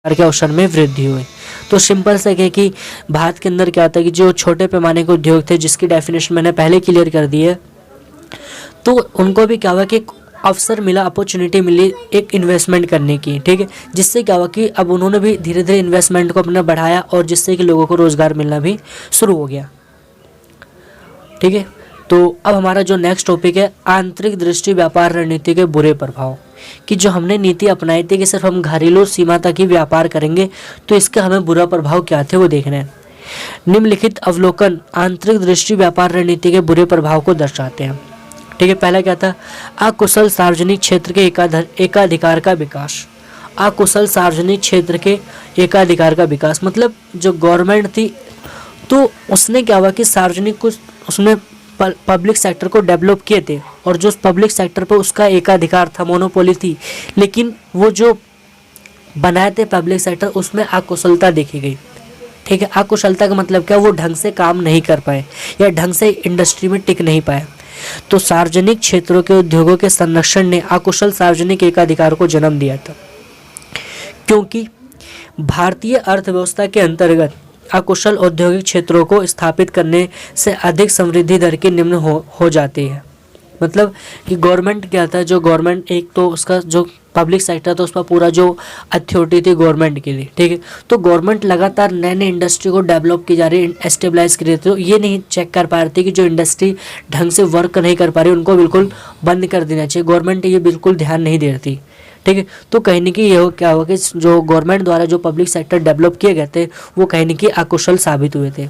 के अवसर में वृद्धि हुई। तो सिंपल से कहे कि भारत के अंदर क्या होता है कि जो छोटे पैमाने के उद्योग थे, जिसकी डेफिनेशन मैंने पहले क्लियर कर दी है, तो उनको भी क्या हुआ कि अवसर मिला, अपॉर्चुनिटी मिली एक इन्वेस्टमेंट करने की, ठीक है। जिससे क्या हुआ कि अब उन्होंने भी धीरे धीरे इन्वेस्टमेंट को अपना बढ़ाया और जिससे कि लोगों को रोज़गार मिलना भी शुरू हो गया, ठीक है। तो अब हमारा जो नेक्स्ट टॉपिक है, आंतरिक दृष्टि व्यापार रणनीति के बुरे प्रभाव। कि जो हमने नीति अपनाई थी कि सिर्फ हम घरेलू सीमा तक ही व्यापार करेंगे, तो इसके हमें बुरा प्रभाव क्या थे वो देखना है। निम्नलिखित अवलोकन आंतरिक दृष्टि व्यापार रणनीति के बुरे प्रभाव को दर्शाते हैं, ठीक है। पहला क्या था, अकुशल सार्वजनिक क्षेत्र के एकाधिकार का विकास। अकुशल सार्वजनिक क्षेत्र के एकाधिकार का विकास मतलब जो गवर्नमेंट थी, तो उसने क्या हुआ कि सार्वजनिक कुछ उसने पब्लिक सेक्टर को डेवलप किए थे, और जो पब्लिक सेक्टर पर उसका एकाधिकार था, मोनोपोली थी, लेकिन वो जो बनाए थे पब्लिक सेक्टर, उसमें अकुशलता देखी गई, ठीक है। अकुशलता का मतलब क्या, वो ढंग से काम नहीं कर पाए या ढंग से इंडस्ट्री में टिक नहीं पाए। तो सार्वजनिक क्षेत्रों के उद्योगों के संरक्षण ने अकुशल सार्वजनिक एकाधिकार को जन्म दिया था, क्योंकि भारतीय अर्थव्यवस्था के अंतर्गत अकुशल औद्योगिक क्षेत्रों को स्थापित करने से अधिक समृद्धि दर की निम्न हो जाती है। मतलब कि गवर्नमेंट क्या था, जो गवर्नमेंट एक तो उसका जो पब्लिक सेक्टर था, उसका पूरा जो अथॉरिटी थी गवर्नमेंट के लिए, ठीक है। तो गवर्नमेंट लगातार नए नए इंडस्ट्री को डेवलप की जा रही है, एस्टेब्लाइज कर रही थी, तो ये नहीं चेक कर पा रही थी कि जो इंडस्ट्री ढंग से वर्क नहीं कर पा रही, उनको बिल्कुल बंद कर देना चाहिए। गवर्नमेंट ये बिल्कुल ध्यान नहीं दे रही थी, ठीक है। तो कहीं न कहीं ये क्या हुआ कि जो गवर्नमेंट द्वारा जो पब्लिक सेक्टर डेवलप किए गए थे, वो कहीं न कहीं अकुशल साबित हुए थे।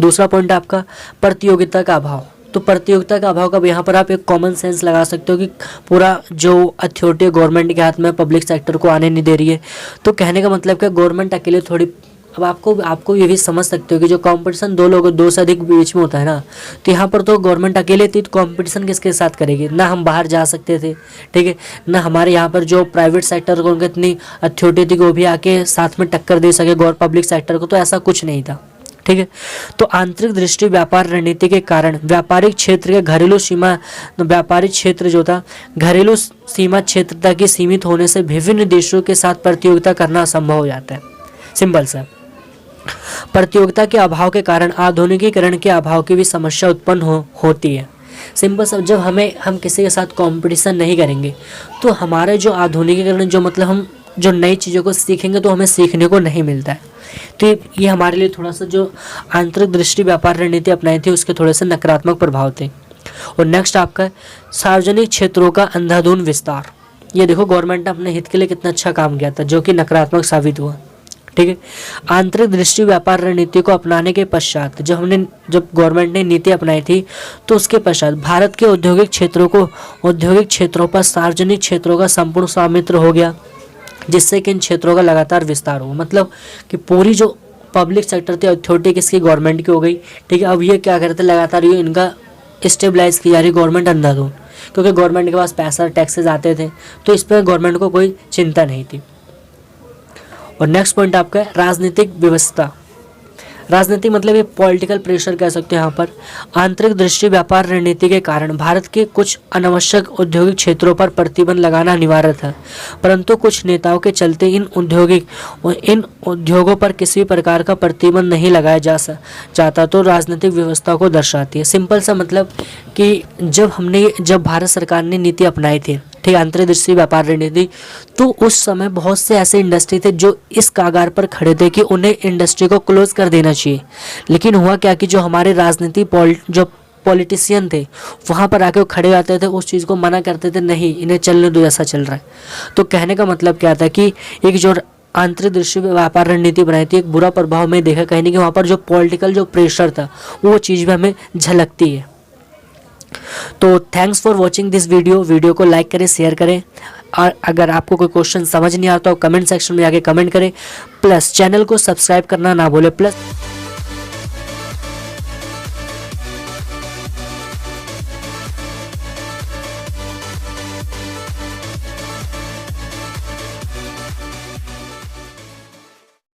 दूसरा पॉइंट आपका प्रतियोगिता का अभाव। तो प्रतियोगिता का अभाव का यहाँ पर आप एक कॉमन सेंस लगा सकते हो कि पूरा जो अथॉरिटी गवर्नमेंट के हाथ में पब्लिक सेक्टर को आने नहीं दे रही है। तो कहने का मतलब क्या, गवर्नमेंट अकेले थोड़ी, अब आपको ये भी समझ सकते हो कि जो कंपटीशन दो से अधिक बीच में होता है ना, तो यहाँ पर तो गवर्नमेंट अकेले थी, तो कंपटीशन किसके साथ करेगी। ना हम बाहर जा सकते थे, ठीक है, ना हमारे यहाँ पर जो प्राइवेट सेक्टर को इतनी अथॉरिटी थी कि वो भी आके साथ में टक्कर दे सके पब्लिक सेक्टर को, तो ऐसा कुछ नहीं था, ठीक है। तो आंतरिक दृष्टि व्यापार रणनीति के कारण व्यापारिक क्षेत्र के घरेलू सीमा, व्यापारिक क्षेत्र जो था घरेलू सीमा क्षेत्र तक ही सीमित होने से विभिन्न देशों के साथ प्रतियोगिता करना असंभव हो जाता है। सिंपल सा, प्रतियोगिता के अभाव के कारण आधुनिकीकरण के अभाव की भी समस्या उत्पन्न होती है। सिंपल सा, जब हम किसी के साथ कंपटीशन नहीं करेंगे, तो हमारे जो आधुनिकीकरण, जो मतलब हम जो नई चीज़ों को सीखेंगे, तो हमें सीखने को नहीं मिलता है। तो ये हमारे लिए थोड़ा सा जो आंतरिक दृष्टि व्यापार रणनीति अपनाई थी, उसके थोड़े से नकारात्मक प्रभाव थे। और नेक्स्ट आपका सार्वजनिक क्षेत्रों का अंधाधुंध विस्तार। ये देखो, गवर्नमेंट ने अपने हित के लिए कितना अच्छा काम किया था, जो कि नकारात्मक साबित हुआ, ठीक है। आंतरिक दृष्टि व्यापार रणनीति को अपनाने के पश्चात जब गवर्नमेंट ने नीति अपनाई थी, तो उसके पश्चात भारत के औद्योगिक क्षेत्रों पर सार्वजनिक क्षेत्रों का संपूर्ण स्वामित्व हो गया, जिससे कि इन क्षेत्रों का लगातार विस्तार हुआ। मतलब कि पूरी जो पब्लिक सेक्टर थी, अथॉरिटी किसकी, गवर्नमेंट की हो गई, ठीक है। अब ये क्या करते, लगातार ये इनका स्टेबलाइज की जा रही गवर्नमेंट अंधाधुंध, क्योंकि गवर्नमेंट के पास पैसा टैक्सेस आते थे, तो इस पर गवर्नमेंट को कोई चिंता नहीं थी। और नेक्स्ट पॉइंट आपका है राजनीतिक व्यवस्था। राजनीति मतलब ये पॉलिटिकल प्रेशर कह सकते हैं। यहाँ पर आंतरिक दृष्टि व्यापार रणनीति के कारण भारत के कुछ अनावश्यक औद्योगिक क्षेत्रों पर प्रतिबंध लगाना अनिवार्य था, परंतु कुछ नेताओं के चलते इन उद्योगों पर किसी प्रकार का प्रतिबंध नहीं लगाया जाता, तो राजनीतिक व्यवस्था को दर्शाती है। सिंपल सा मतलब कि जब भारत सरकार ने नीति अपनाई थी, ठीक, आंतरिक दृष्टि व्यापार रणनीति, तो उस समय बहुत से ऐसे इंडस्ट्री थे जो इस कागार पर खड़े थे कि उन्हें इंडस्ट्री को क्लोज कर देना चाहिए। लेकिन हुआ क्या कि जो हमारे जो पॉलिटिशियन थे, वहाँ पर आके वो खड़े आते थे, उस चीज़ को मना करते थे, नहीं इन्हें चलने दो, ऐसा चल रहा है। तो कहने का मतलब क्या था कि एक जो आंतरिक दृष्टि व्यापार रणनीति बनाई थी, एक बुरा प्रभाव में देखा कहीं नहीं कि वहाँ पर जो पॉलिटिकल जो प्रेशर था, वो चीज़ भी हमें झलकती है। तो thanks for watching this video को लाइक करें, शेयर करें, और अगर आपको कोई क्वेश्चन समझ नहीं आता तो कमेंट सेक्शन में आके कमेंट करें, प्लस चैनल को सब्सक्राइब करना ना भूलें, प्लस